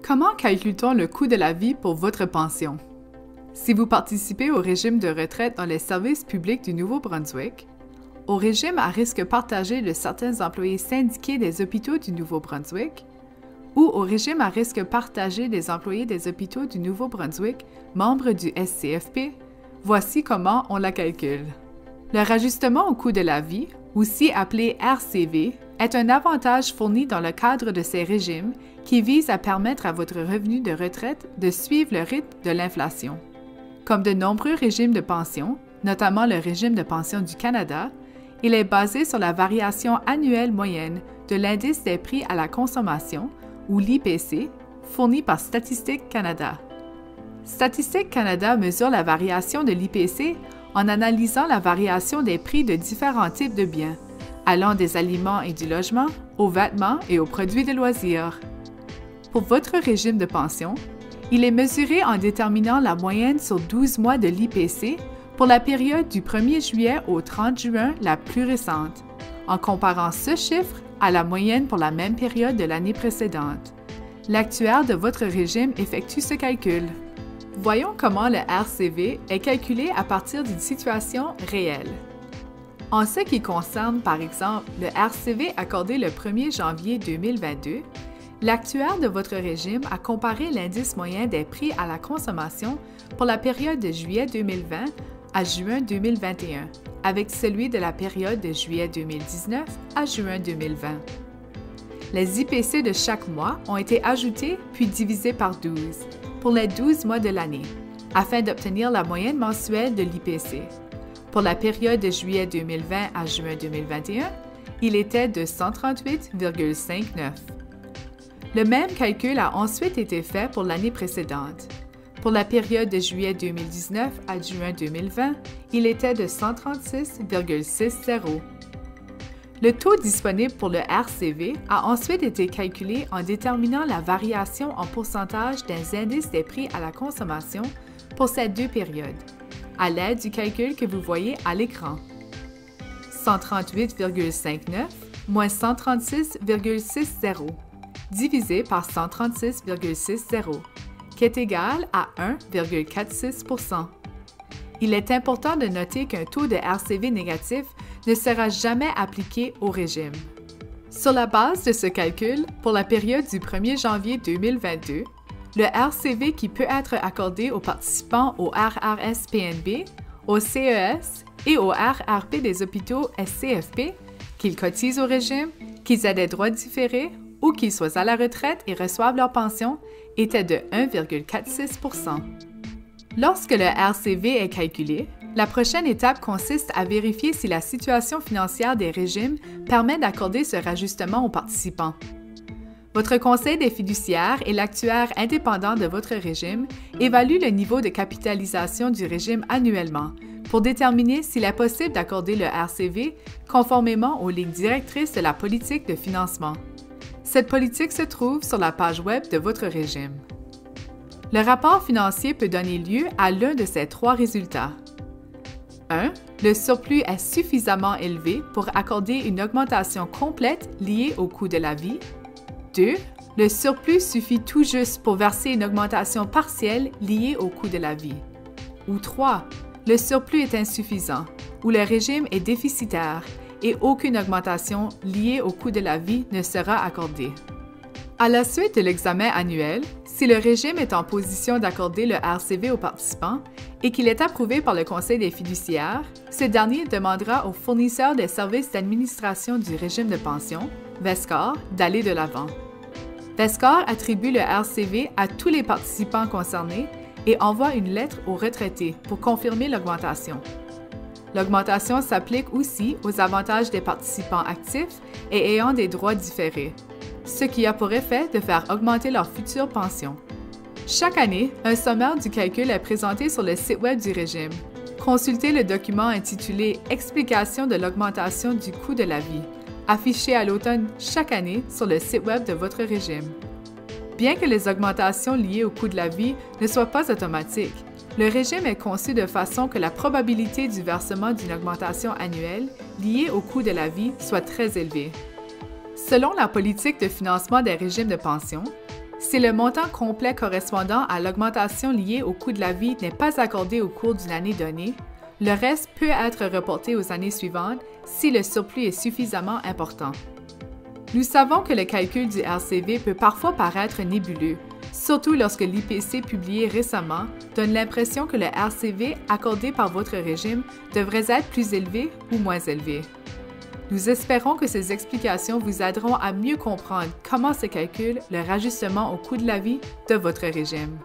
Comment calcule-t-on le coût de la vie pour votre pension? Si vous participez au régime de retraite dans les services publics du Nouveau-Brunswick, au régime à risque partagé de certains employés syndiqués des hôpitaux du Nouveau-Brunswick, ou au régime à risque partagé des employés des hôpitaux du Nouveau-Brunswick, membres du SCFP, voici comment on la calcule. Le rajustement au coût de la vie, aussi appelé RCV, est un avantage fourni dans le cadre de ces régimes qui vise à permettre à votre revenu de retraite de suivre le rythme de l'inflation. Comme de nombreux régimes de pension, notamment le régime de pension du Canada, il est basé sur la variation annuelle moyenne de l'indice des prix à la consommation, ou l'IPC, fourni par Statistique Canada. Statistique Canada mesure la variation de l'IPC en analysant la variation des prix de différents types de biens, allant des aliments et du logement, aux vêtements et aux produits de loisirs. Pour votre régime de pension, il est mesuré en déterminant la moyenne sur 12 mois de l'IPC pour la période du 1er juillet au 30 juin la plus récente, en comparant ce chiffre à la moyenne pour la même période de l'année précédente. L'actuaire de votre régime effectue ce calcul. Voyons comment le RCV est calculé à partir d'une situation réelle. En ce qui concerne, par exemple, le RCV accordé le 1er janvier 2022, l'actuaire de votre régime a comparé l'indice moyen des prix à la consommation pour la période de juillet 2020 à juin 2021, avec celui de la période de juillet 2019 à juin 2020. Les IPC de chaque mois ont été ajoutés puis divisés par 12 pour les 12 mois de l'année, afin d'obtenir la moyenne mensuelle de l'IPC. Pour la période de juillet 2020 à juin 2021, il était de 138,59. Le même calcul a ensuite été fait pour l'année précédente. Pour la période de juillet 2019 à juin 2020, il était de 136,60. Le taux disponible pour le RCV a ensuite été calculé en déterminant la variation en pourcentage des indices des prix à la consommation pour ces deux périodes, à l'aide du calcul que vous voyez à l'écran. 138,59 moins 136,60 divisé par 136,60, qui est égal à 1,46 %. Il est important de noter qu'un taux de RCV négatif ne sera jamais appliqué au régime. Sur la base de ce calcul, pour la période du 1er janvier 2022, le RCV qui peut être accordé aux participants au RRSPNB, au CES et au RRP des hôpitaux SCFP, qu'ils cotisent au régime, qu'ils aient des droits différés ou qu'ils soient à la retraite et reçoivent leur pension, était de 1,46 %. Lorsque le RCV est calculé, la prochaine étape consiste à vérifier si la situation financière des régimes permet d'accorder ce rajustement aux participants. Votre conseil des fiduciaires et l'actuaire indépendant de votre régime évaluent le niveau de capitalisation du régime annuellement pour déterminer s'il est possible d'accorder le RCV conformément aux lignes directrices de la politique de financement. Cette politique se trouve sur la page web de votre régime. Le rapport financier peut donner lieu à l'un de ces trois résultats. 1. Le surplus est suffisamment élevé pour accorder une augmentation complète liée au coût de la vie. 2. Le surplus suffit tout juste pour verser une augmentation partielle liée au coût de la vie. Ou 3. Le surplus est insuffisant, ou le régime est déficitaire et aucune augmentation liée au coût de la vie ne sera accordée. À la suite de l'examen annuel, si le régime est en position d'accorder le RCV aux participants et qu'il est approuvé par le Conseil des fiduciaires, ce dernier demandera au fournisseur des services d'administration du régime de pension, VESCOR, d'aller de l'avant. VESCOR attribue le RCV à tous les participants concernés et envoie une lettre aux retraités pour confirmer l'augmentation. L'augmentation s'applique aussi aux avantages des participants actifs et ayant des droits différés, ce qui a pour effet de faire augmenter leur future pension. Chaque année, un sommaire du calcul est présenté sur le site web du régime. Consultez le document intitulé « Explication de l'augmentation du coût de la vie », affiché à l'automne chaque année sur le site web de votre régime. Bien que les augmentations liées au coût de la vie ne soient pas automatiques, le régime est conçu de façon que la probabilité du versement d'une augmentation annuelle liée au coût de la vie soit très élevée. Selon la politique de financement des régimes de pension, Si le montant complet correspondant à l'augmentation liée au coût de la vie n'est pas accordé au cours d'une année donnée, le reste peut être reporté aux années suivantes si le surplus est suffisamment important. Nous savons que le calcul du RCV peut parfois paraître nébuleux, surtout lorsque l'IPC publié récemment donne l'impression que le RCV accordé par votre régime devrait être plus élevé ou moins élevé. Nous espérons que ces explications vous aideront à mieux comprendre comment se calcule le rajustement au coût de la vie de votre régime.